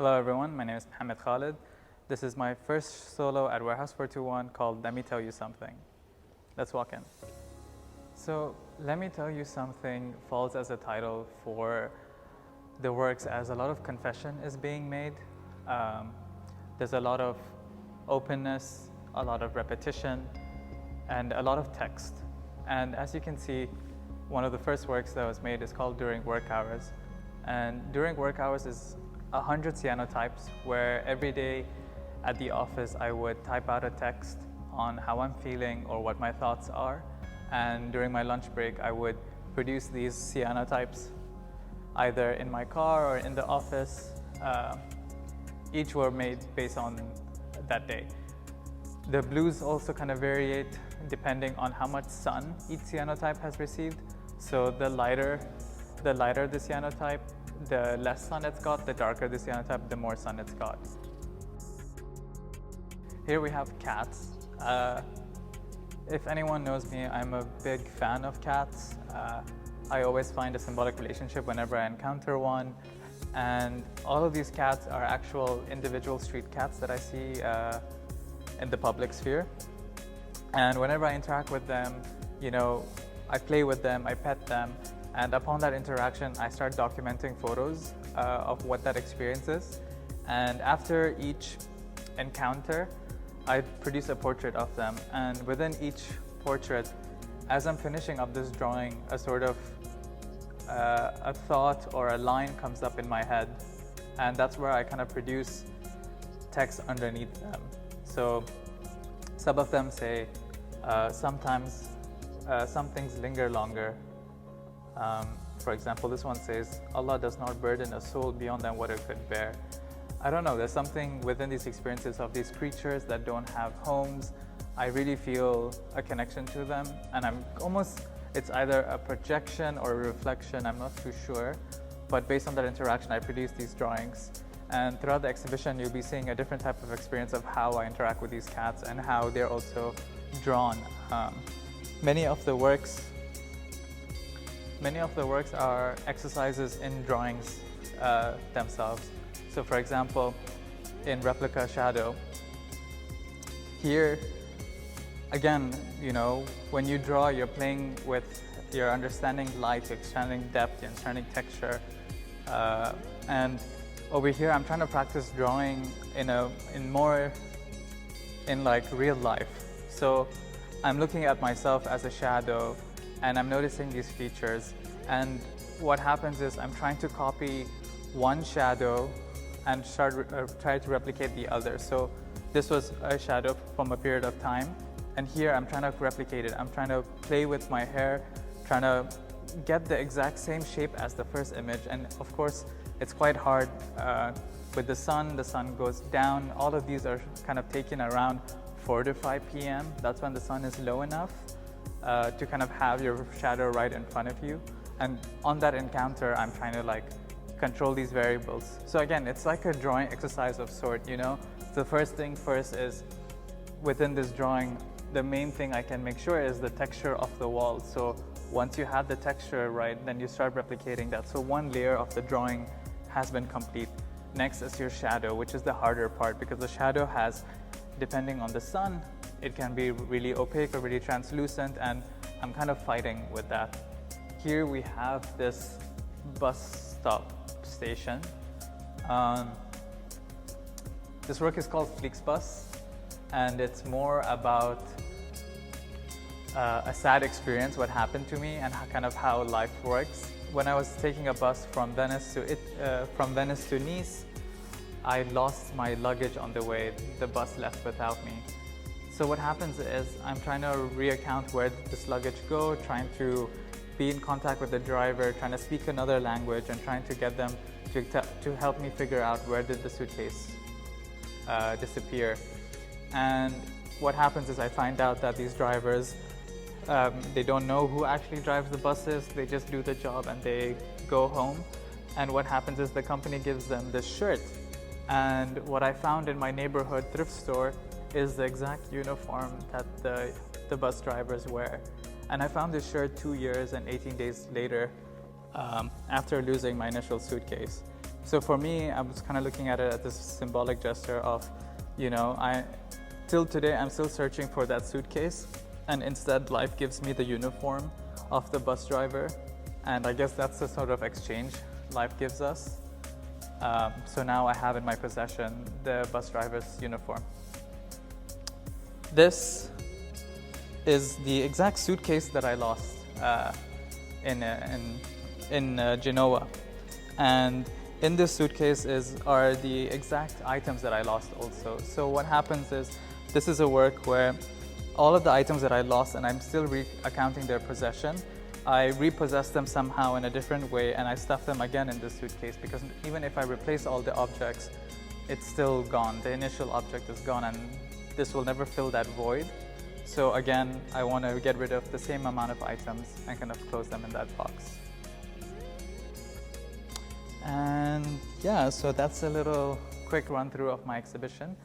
Hello everyone, my name is Mohamed Khalid. This is my first solo at Warehouse 421 called Let Me Tell You Something. Let's walk in. So, Let Me Tell You Something falls as a title for the works as a lot of confession is being made. There's a lot of openness, a lot of repetition, and a lot of text. And as you can see, one of the first works that was made is called During Work Hours. And During Work Hours is 100 cyanotypes where every day at the office I would type out a text on how I'm feeling or what my thoughts are. And during my lunch break, I would produce these cyanotypes either in my car or in the office. Each were made based on that day. The blues also kind of variate depending on how much sun each cyanotype has received. So the lighter the cyanotype, the less sun it's got, the darker the cyanotype, the more sun it's got. Here we have cats. If anyone knows me, I'm a big fan of cats. I always find a symbolic relationship whenever I encounter one. And all of these cats are actual individual street cats that I see in the public sphere. And whenever I interact with them, I play with them, I pet them. And upon that interaction, I start documenting photos of what that experience is. And after each encounter, I produce a portrait of them. And within each portrait, as I'm finishing up this drawing, a sort of a thought or a line comes up in my head. And that's where I kind of produce text underneath them. So some of them say, sometimes some things linger longer. For example, this one says, Allah does not burden a soul beyond than what it could bear. I don't know, there's something within these experiences of these creatures that don't have homes. I really feel a connection to them, and it's either a projection or a reflection, I'm not too sure. But based on that interaction, I produce these drawings. And throughout the exhibition, you'll be seeing a different type of experience of how I interact with these cats and how they're also drawn. Many of the works are exercises in drawings themselves. So for example, in Replica Shadow, here, again, when you draw, you're playing with, you're understanding light, you're understanding depth, you're understanding texture. And over here, I'm trying to practice drawing in like real life. So I'm looking at myself as a shadow, and I'm noticing these features. And what happens is I'm trying to copy one shadow and try to replicate the other. So this was a shadow from a period of time. And here I'm trying to replicate it. I'm trying to play with my hair, trying to get the exact same shape as the first image. And of course, it's quite hard with the sun goes down. All of these are kind of taken around 4 to 5 p.m. That's when the sun is low enough to kind of have your shadow right in front of you. And on that encounter, I'm trying to control these variables. So again, it's like a drawing exercise of sort, The first thing first is, within this drawing, the main thing I can make sure is the texture of the wall. So once you have the texture right, then you start replicating that. So one layer of the drawing has been complete. Next is your shadow, which is the harder part, because the shadow has, depending on the sun, it can be really opaque or really translucent, and I'm kind of fighting with that. Here we have this bus stop station. This work is called Flixbus, and it's more about a sad experience, what happened to me, and how life works. When I was taking a bus from Venice to Nice, I lost my luggage on the way. The bus left without me. So what happens is I'm trying to reaccount where did this luggage go, trying to be in contact with the driver, trying to speak another language, and trying to get them to help me figure out where did the suitcase disappear. And what happens is I find out that these drivers, they don't know who actually drives the buses, they just do the job and they go home. And what happens is the company gives them this shirt. And what I found in my neighborhood thrift store is the exact uniform that the bus drivers wear. And I found this shirt 2 years and 18 days later after losing my initial suitcase. So for me, I was kind of looking at it as this symbolic gesture of, till today, I'm still searching for that suitcase, and instead life gives me the uniform of the bus driver. And I guess that's the sort of exchange life gives us. So now I have in my possession the bus driver's uniform. This is the exact suitcase that I lost in Genoa. And in this suitcase are the exact items that I lost also. So what happens is, this is a work where all of the items that I lost, and I'm still accounting their possession, I repossess them somehow in a different way, and I stuff them again in this suitcase, because even if I replace all the objects, it's still gone. The initial object is gone, and this will never fill that void. So again, I want to get rid of the same amount of items and kind of close them in that box. And yeah, so that's a little quick run through of my exhibition.